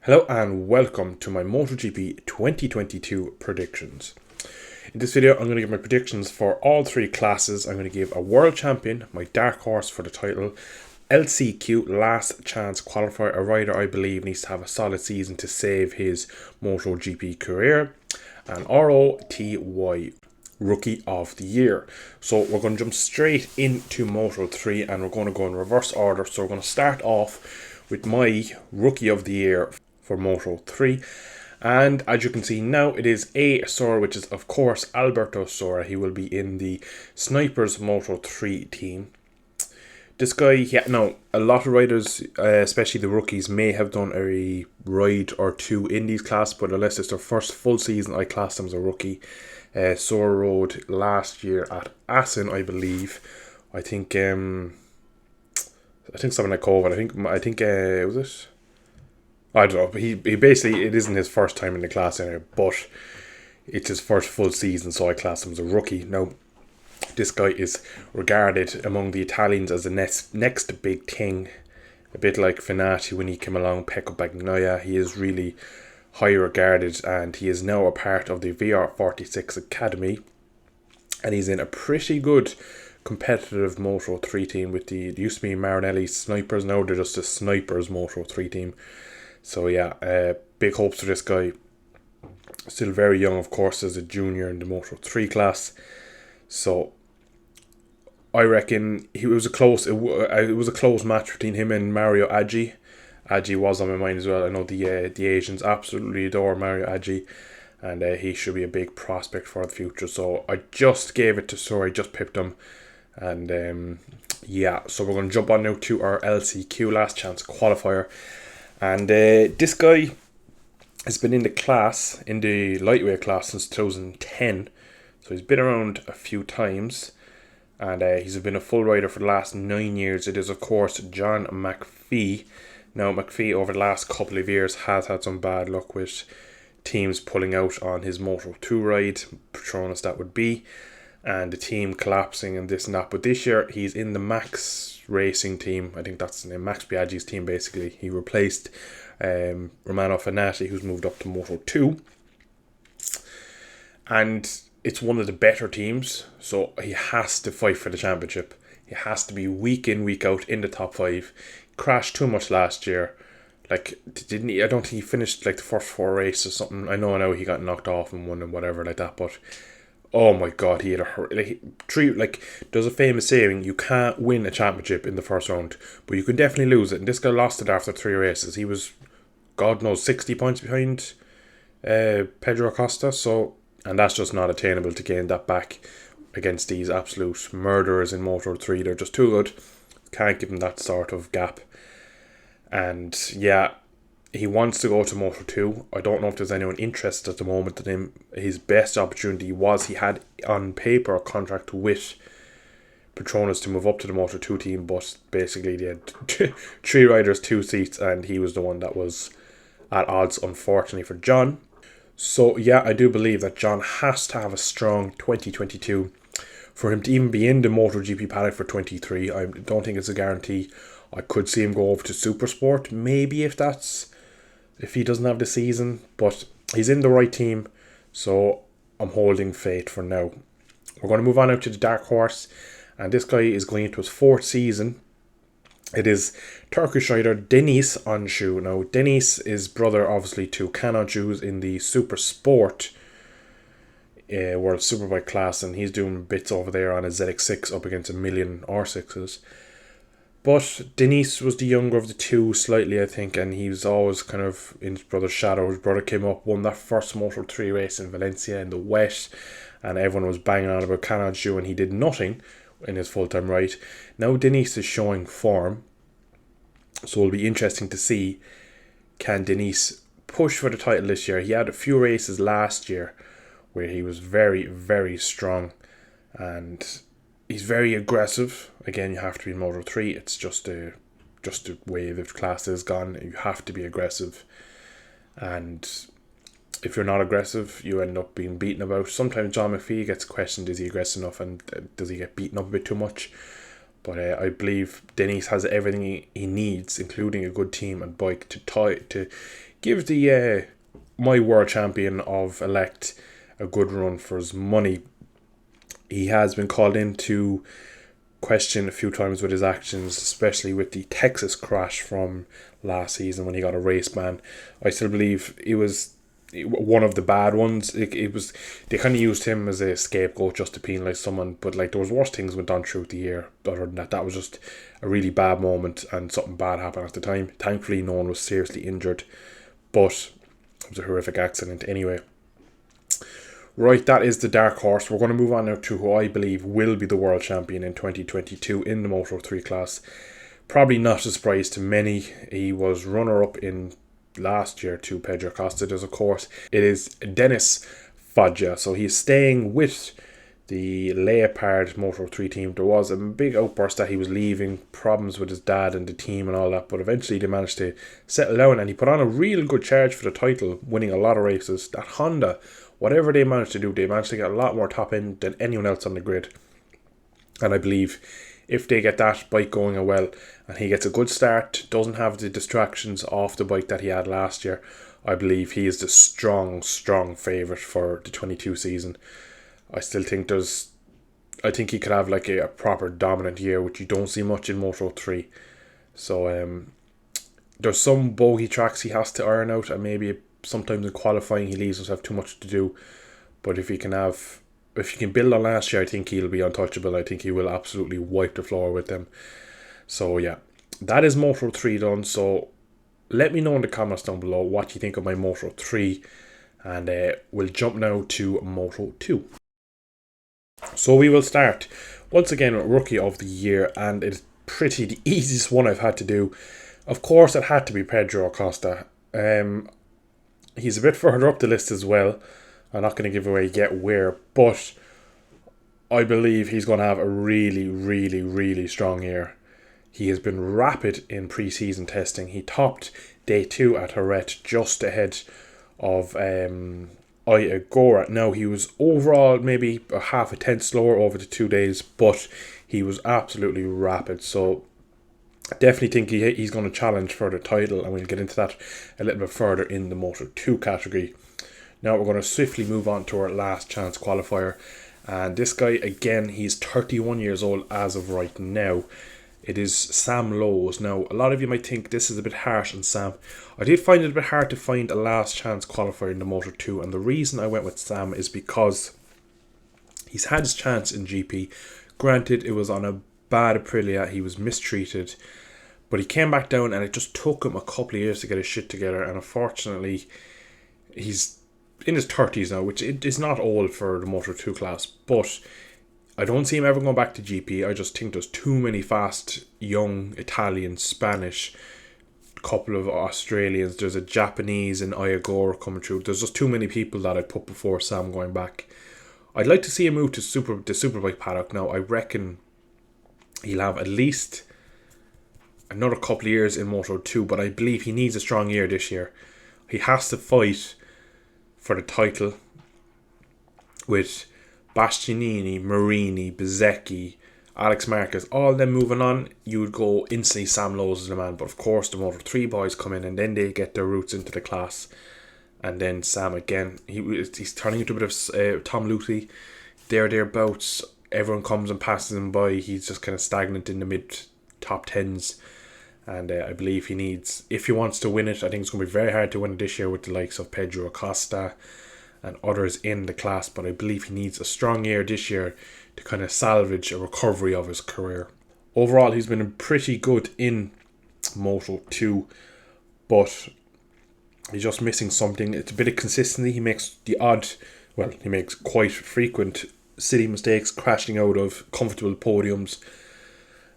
Hello and welcome to my MotoGP 2022 predictions. In this video, I'm going to give my predictions for all three classes. I'm going to give a world champion, my dark horse for the title, LCQ last chance qualifier, a rider I believe needs to have a solid season to save his MotoGP career, and ROTY Rookie of the Year. So we're going to jump straight into Moto 3 and we're going to go in reverse order. So we're going to start off with my Rookie of the Year for Moto 3. And as you can see now, it is a Sora, which is of course Alberto Sora. He will be in the Snipers Moto 3 team. This guy, yeah, no, a lot of riders, especially the rookies, may have done a ride or two in these class, but unless it's their first full season, I class them as a rookie. Sora rode last year at Assen, I believe. I think something like COVID. I think was it? I don't know. But he basically, it isn't his first time in the class anyway, but it's his first full season, so I class him as a rookie. Now, this guy is regarded among the Italians as the next big thing, a bit like Finati when he came along, Pecco Bagnaia. He is really high regarded, and he is now a part of the VR46 Academy, and he's in a pretty good competitive Moto 3 team with it used to be Marinelli Snipers, now they're just the Snipers Moto 3 team. So yeah, big hopes for this guy. Still very young, of course, as a junior in the Moto 3 class. So I reckon it was a close match between him and Mario Aggi. Aggi was on my mind as well. I know the Asians absolutely adore Mario Aggi, and he should be a big prospect for the future. So I just gave it to Sora, just pipped him, and yeah. So we're going to jump on now to our LCQ last chance qualifier. And this guy has been in the lightweight class since 2010. So he's been around a few times. And he's been a full rider for the last 9 years. It is, of course, John McPhee. Now, McPhee, over the last couple of years, has had some bad luck with teams pulling out on his Moto 2 ride. Petronas, that would be. And the team collapsing and this and that. But this year, he's in the Max Racing team. I think that's the name, Max Biaggi's team, basically. He replaced Romano Fenati, who's moved up to Moto 2. And it's one of the better teams, so he has to fight for the championship. He has to be week in, week out in the top 5. Crashed too much last year. Like, didn't he? I don't think he finished like the first 4 races or something. I know he got knocked off and won and whatever like that, but oh my god, he had there's a famous saying, you can't win a championship in the first round, but you can definitely lose it. And this guy lost it after 3 races. He was, God knows, 60 points behind Pedro Acosta, and that's just not attainable to gain that back against these absolute murderers in Moto 3. They're just too good. Can't give him that sort of gap. And yeah, he wants to go to Moto 2. I don't know if there's anyone interested at the moment in him. His best opportunity was he had on paper a contract with Petronas to move up to the Moto 2 team, but basically they had 3 riders, 2 seats, and he was the one that was at odds, unfortunately, for John. So yeah, I do believe that John has to have a strong 2022 for him to even be in the MotoGP paddock for 23. I don't think it's a guarantee. I could see him go over to Supersport, maybe if he doesn't have the season, but he's in the right team, so I'm holding faith for now. We're going to move on out to the dark horse, and this guy is going into his 4th season. It is Turkish rider Deniz Öncü. Now, Deniz is brother, obviously, to Can Öncü, who's in the Super Sport World Superbike class, and he's doing bits over there on a ZX6 up against a million R6s. But Deniz was the younger of the two, slightly, I think, and he was always kind of in his brother's shadow. His brother came up, won that first Moto 3 race in Valencia in the wet, and everyone was banging on about Can Öncü, and he did nothing in his full-time ride. Now Deniz is showing form, so it'll be interesting to see, can Deniz push for the title this year. He had a few races last year where he was very, very strong, and he's very aggressive. Again, you have to be in Moto 3. It's just the way the class is gone. You have to be aggressive, and if you're not aggressive, you end up being beaten about. Sometimes John McPhee gets questioned, is he aggressive enough, and does he get beaten up a bit too much? But I believe Deniz has everything he needs, including a good team and bike, to give the my world champion of elect a good run for his money. He has been called into question a few times with his actions, especially with the Texas crash from last season when he got a race ban. I still believe it was one of the bad ones. It was, they kind of used him as a scapegoat just to penalise someone, but like there was worse things went on throughout the year. Other than that, that was just a really bad moment and something bad happened at the time. Thankfully, no one was seriously injured, but it was a horrific accident anyway. Right, that is the dark horse. We're going to move on now to who I believe will be the world champion in 2022 in the Moto3 class. Probably not a surprise to many. He was runner-up in last year to Pedro Acosta. Of course, it is Dennis Foggia. So he's staying with the Leopard Moto3 team. There was a big outburst that he was leaving, problems with his dad and the team and all that, but eventually they managed to settle down and he put on a real good charge for the title, winning a lot of races. That Honda, whatever they managed to do, they managed to get a lot more top end than anyone else on the grid. And I believe if they get that bike going well and he gets a good start, doesn't have the distractions off the bike that he had last year, I believe he is the strong favourite for the 22 season. I still think I think he could have like a proper dominant year, which you don't see much in Moto 3. So there's some bogey tracks he has to iron out, and maybe sometimes in qualifying he leaves himself too much to do. But if he can build on last year, I think he'll be untouchable. I think he will absolutely wipe the floor with them. So yeah, that is Moto 3 done. So let me know in the comments down below what you think of my Moto 3, and we'll jump now to Moto 2. So we will start once again with Rookie of the Year, and it's pretty the easiest one I've had to do. Of course, it had to be Pedro Acosta. He's a bit further up the list as well. I'm not going to give away yet where, but I believe he's going to have a really strong year. He has been rapid in pre-season testing. He topped day 2 at Jerez just ahead of Agora. Now, he was overall maybe a half a tenth slower over the 2 days, but he was absolutely rapid. So I definitely think he's going to challenge for the title, and we'll get into that a little bit further in the Moto 2 category. Now we're going to swiftly move on to our last chance qualifier, and this guy, again, he's 31 years old as of right now. It is Sam Lowes. Now, a lot of you might think this is a bit harsh on Sam. I did find it a bit hard to find a last chance qualifier in the Moto 2, and the reason I went with Sam is because he's had his chance in GP. Granted, it was on a bad Aprilia, he was mistreated, but he came back down and it just took him a couple of years to get his shit together, and unfortunately, he's in his 30s now, which is not old for the Moto 2 class, but I don't see him ever going back to GP. I just think there's too many fast, young Italian, Spanish, couple of Australians. There's a Japanese in Iagora coming through. There's just too many people that I'd put before Sam going back. I'd like to see him move to the Superbike paddock now. I reckon he'll have at least another couple of years in Moto 2, but I believe he needs a strong year this year. He has to fight for the title with Bastianini, Marini, Bezzecchi, Alex Marquez, all them moving on. You would go instantly Sam Lowes is the man, but of course the Moto 3 boys come in and then they get their roots into the class, and then Sam again, he's turning into a bit of Tom Luthi, thereabouts. Everyone comes and passes him by. He's just kind of stagnant in the mid top 10s, and I believe he needs, if he wants to win it, I think it's going to be very hard to win it this year with the likes of Pedro Acosta and others in the class, but I believe he needs a strong year this year to kind of salvage a recovery of his career. Overall, he's been pretty good in Moto 2, but he's just missing something. It's a bit of consistency. He makes he makes quite frequent silly mistakes, crashing out of comfortable podiums,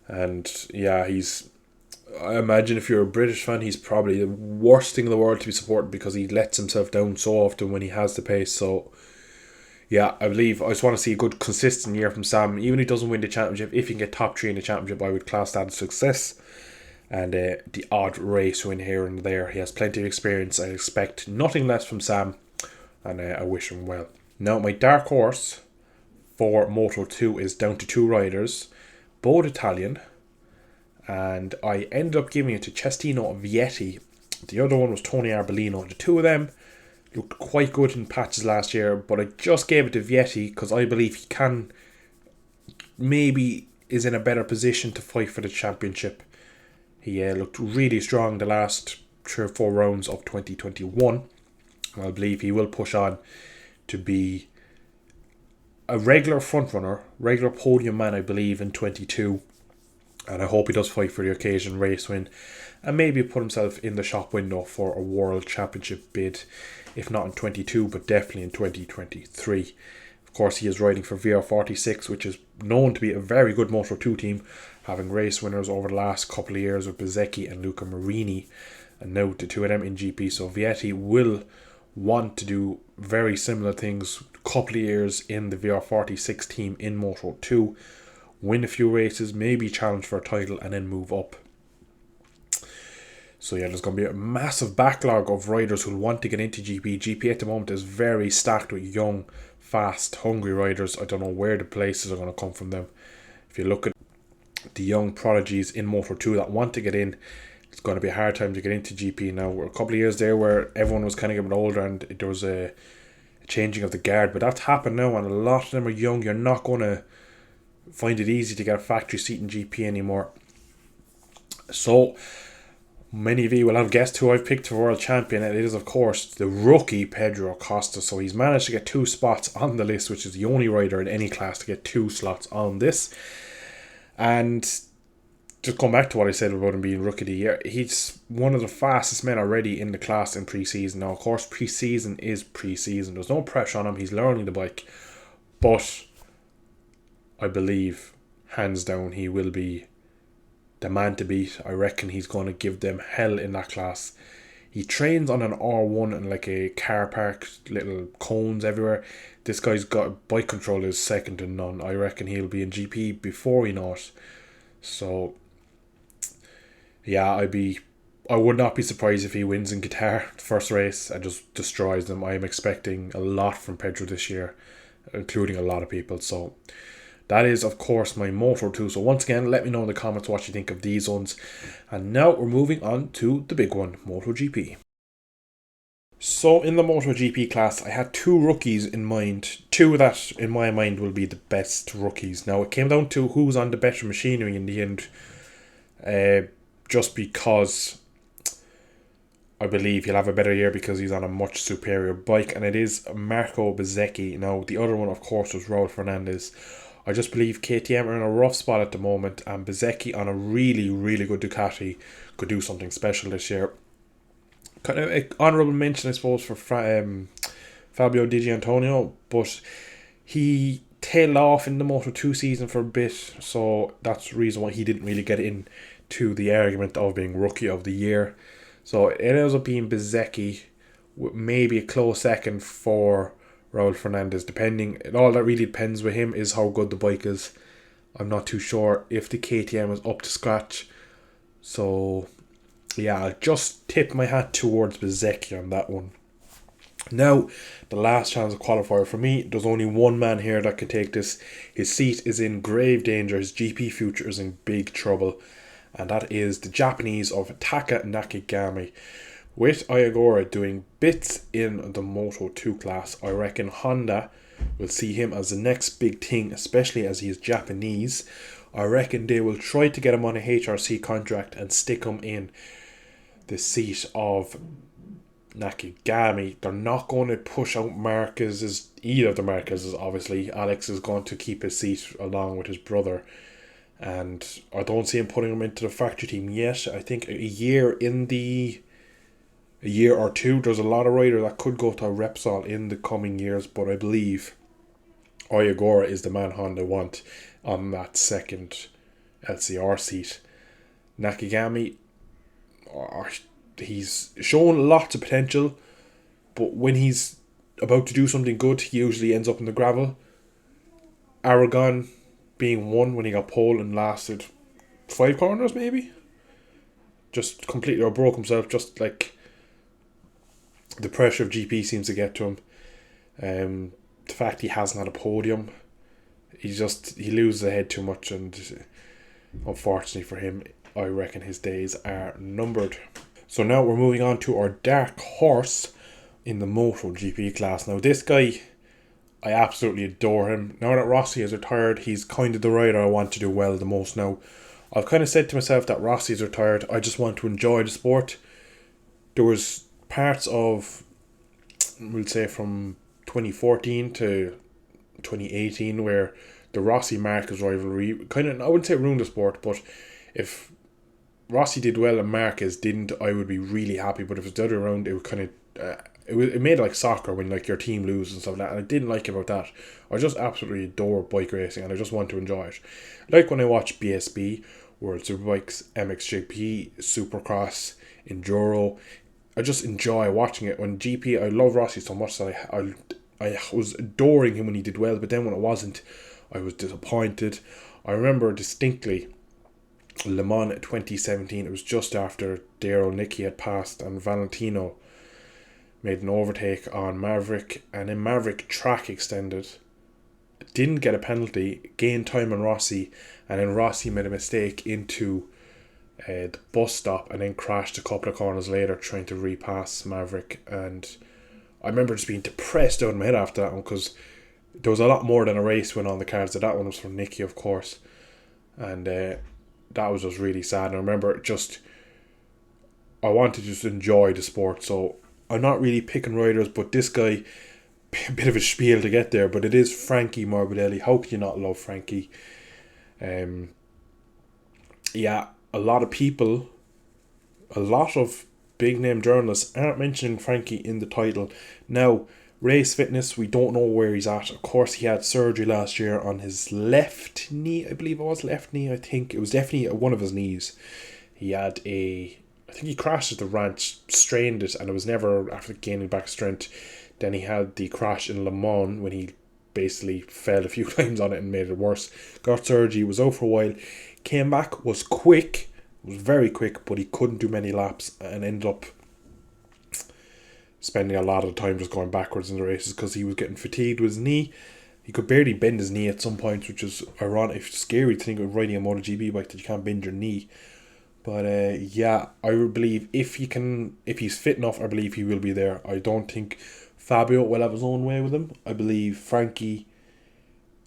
and yeah, I imagine if you're a British fan, he's probably the worst thing in the world to be supported because he lets himself down so often when he has the pace. So yeah, I just want to see a good consistent year from Sam. Even if he doesn't win the championship, if he can get top 3 in the championship, I would class that as success. And the odd race win here and there. He has plenty of experience. I expect nothing less from Sam, and I wish him well. Now, my dark horse for Moto 2 is down to 2 riders, both Italian, and I ended up giving it to Cestino Vietti The other one was Tony Arbolino. The two of them looked quite good in patches last year, but I just gave it to Vietti because I believe he can, maybe is in a better position to fight for the championship. He looked really strong the last 3 or 4 rounds of 2021. I believe he will push on to be a regular frontrunner, regular podium man, I believe, in 22. And I hope he does fight for the occasion race win and maybe put himself in the shop window for a world championship bid, if not in 22, but definitely in 2023. Of course, he is riding for VR46, which is known to be a very good Moto2 team, having race winners over the last couple of years with Bezzecchi and Luca Marini, and now the two of them in GP. So Vietti will want to do very similar things a couple of years in the VR46 team in Moto2, win a few races, maybe challenge for a title, and then move up. So yeah, there's going to be a massive backlog of riders who want to get into GP. GP at the moment is very stacked with young, fast, hungry riders. I don't know where the places are going to come from them. If you look at the young prodigies in Moto2 that want to get in, it's going to be a hard time to get into GP now. We're a couple of years there where everyone was kind of getting older and there was a changing of the guard, but that's happened now and a lot of them are young. You're not going to find it easy to get a factory seat in GP anymore. So many of you will have guessed who I've picked for world champion, and it is of course the rookie Pedro Acosta. So he's managed to get 2 spots on the list, which is the only rider in any class to get 2 slots on this. And just going back to what I said about him being rookie of the year, he's one of the fastest men already in the class in pre-season. Now of course pre-season is pre-season, there's no pressure on him, he's learning the bike, but I believe hands down he will be the man to beat. I reckon he's going to give them hell in that class. He trains on an R1 and like a car park, little cones everywhere. This guy's got bike control is second to none. I reckon he'll be in GP before we know it. So yeah, I would not be surprised if he wins in Qatar the first race and just destroys them. I am expecting a lot from Pedro this year, including a lot of people. So that is, of course, my Moto2. So once again, let me know in the comments what you think of these ones. And now we're moving on to the big one, MotoGP. So in the MotoGP class, I had 2 rookies in mind. 2 that, in my mind, will be the best rookies. Now, it came down to who's on the better machinery in the end. Just because I believe he'll have a better year because he's on a much superior bike. And it is Marco Bezzecchi. Now, the other one, of course, was Raul Fernandez. I just believe KTM are in a rough spot at the moment, and Bezzecchi on a really, really good Ducati could do something special this year. Kind of an honourable mention, I suppose, for Fabio Di Giannantonio, but he tailed off in the Moto2 season for a bit, so that's the reason why he didn't really get into the argument of being Rookie of the Year. So it ends up being Bezzecchi, with maybe a close second for Raul Fernandez, depending. All that really depends with him is how good the bike is. I'm not too sure if the KTM is up to scratch. So yeah, I'll just tip my hat towards Bezzecchi on that one. Now, the last chance of qualifier for me, there's only one man here that can take this. His seat is in grave danger, his GP future is in big trouble, and that is the Japanese of Taka Nakagami. With Ayagora doing bits in the Moto2 class, I reckon Honda will see him as the next big thing, especially as he is Japanese. I reckon they will try to get him on a HRC contract and stick him in the seat of Nakagami. They're not going to push out Marquez's, either of the Marquez's, obviously. Alex is going to keep his seat along with his brother. And I don't see him putting him into the factory team yet. I think a year or 2, there's a lot of riders that could go to Repsol in the coming years, but I believe Ayagora is the man Honda want on that second LCR seat. Nakagami, he's shown lots of potential, but when he's about to do something good, he usually ends up in the gravel. Aragon being one when he got pole and lasted 5 corners maybe. Just completely broke himself, just like the pressure of GP seems to get to him. The fact he hasn't had a podium, he loses the head too much, and unfortunately for him, I reckon his days are numbered. So now we're moving on to our dark horse in the MotoGP class. Now this guy, I absolutely adore him. Now that Rossi is retired, he's kind of the rider I want to do well the most now. I've kind of said to myself that Rossi's retired, I just want to enjoy the sport. There was parts of, we'll say from 2014 to 2018 where the Rossi-Marquez rivalry kind of, I wouldn't say ruined the sport, but if Rossi did well and Marquez didn't, I would be really happy. But if it's the other way around, it would kind of it made it like soccer when like your team loses and stuff like that. And I didn't like about that. I just absolutely adore bike racing and I just want to enjoy it. Like when I watch BSB, World Superbikes, MXGP, Supercross, Enduro, I just enjoy watching it. When GP, I love Rossi so much that I was adoring him when he did well, but then when it wasn't, I was disappointed. I remember distinctly Le Mans 2017, it was just after Daryl Nicky had passed and Valentino made an overtake on Maverick, and then Maverick track extended, didn't get a penalty, gained time on Rossi, and then Rossi made a mistake into the bus stop and then crashed a couple of corners later trying to repass Maverick. And I remember just being depressed out of my head after that one, because there was a lot more than a race went on the cards. That one was from Nicky, of course, and that was just really sad. And I remember I wanted to just enjoy the sport, so I'm not really picking riders, but this guy, a bit of a spiel to get there, but it is Frankie Morbidelli. How can you not love Frankie? Yeah, a lot of people, a lot of big name journalists aren't mentioning Frankie in the title. Now, race fitness, we don't know where he's at. Of course, he had surgery last year on his left knee. I believe it was left knee. I think it was definitely one of his knees. He had I think he crashed at the ranch, strained it, and it was never after gaining back strength. Then he had the crash in Le Mans when he basically fell a few times on it and made it worse. Got surgery, was out for a while, came back, was quick, was very quick, but he couldn't do many laps and ended up spending a lot of the time just going backwards in the races because he was getting fatigued with his knee. He could barely bend his knee at some points, which is ironic. It's scary to think of riding a MotoGP bike that you can't bend your knee. But yeah, I would believe if he's fit enough, I believe he will be there. I don't think Fabio will have his own way with him. I believe Frankie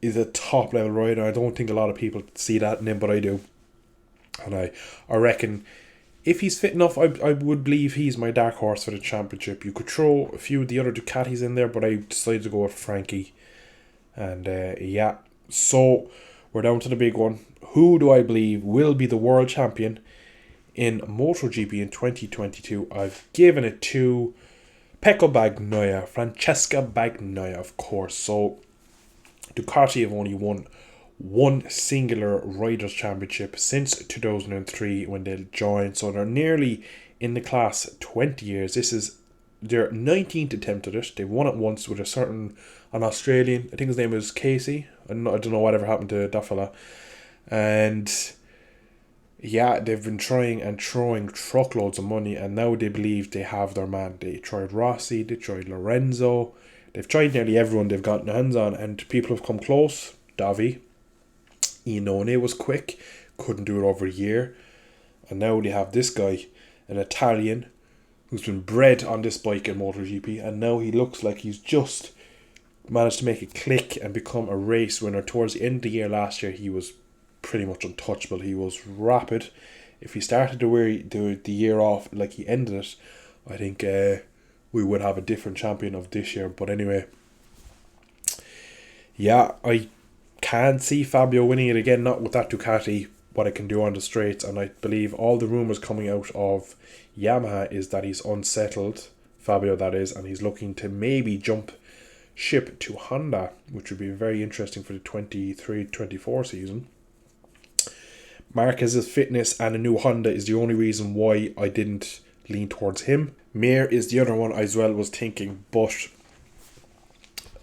is a top level rider. I don't think a lot of people see that in him, but I do. And I reckon if he's fit enough, I would believe he's my dark horse for the championship. You could throw a few of the other Ducatis in there, but I decided to go with Frankie. And yeah, so we're down to the big one. Who do I believe will be the world champion in MotoGP in 2022? I've given it to Francesca Bagnaia, of course. So Ducati have only won one singular Riders' Championship since 2003 when they joined. So they're nearly in the class 20 years. This is their 19th attempt at it. They've won it once with an Australian, I think his name is Casey. I don't know whatever happened to that fella. And yeah, they've been trying and throwing truckloads of money, and now they believe they have their man. They tried Rossi, they tried Lorenzo, they've tried nearly everyone they've gotten their hands on, and people have come close. Davi, Iannone was quick, couldn't do it over a year, and now they have this guy, an Italian, who's been bred on this bike in MotoGP, and now he looks like he's just managed to make it click and become a race winner. Towards the end of the year last year, he was pretty much untouchable. He was rapid. If he started the year off like he ended it, I think we would have a different champion of this year. But anyway, yeah, I can't see Fabio winning it again, not with that Ducati, what it can do on the straights. And I believe all the rumours coming out of Yamaha is that he's unsettled, Fabio that is, and he's looking to maybe jump ship to Honda, which would be very interesting for the 23-24 season. Marquez's fitness and a new Honda is the only reason why I didn't lean towards him. Mir is the other one I as well was thinking, but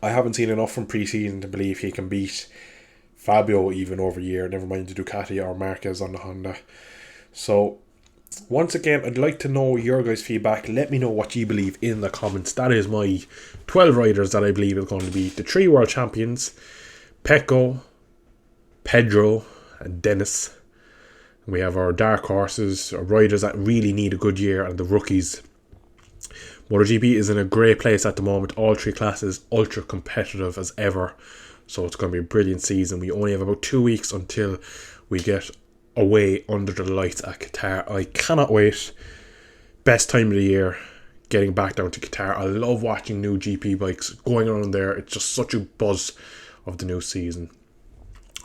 I haven't seen enough from pre-season to believe he can beat Fabio even over a year, never mind the Ducati or Marquez on the Honda. So once again, I'd like to know your guys' feedback. Let me know what you believe in the comments. That is my 12 riders that I believe is going to be the 3 world champions: Pecco, Pedro and Dennis. We have our dark horses, our riders that really need a good year, and the rookies. MotoGP is in a great place at the moment. All three classes ultra competitive as ever. So it's going to be a brilliant season. We only have about 2 weeks until we get away under the lights at Qatar. I cannot wait. Best time of the year, getting back down to Qatar. I love watching new GP bikes going around there. It's just such a buzz of the new season.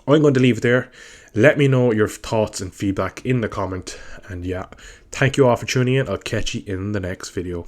I'm going to leave it there. Let me know your thoughts and feedback in the comment. And yeah, thank you all for tuning in. I'll catch you in the next video.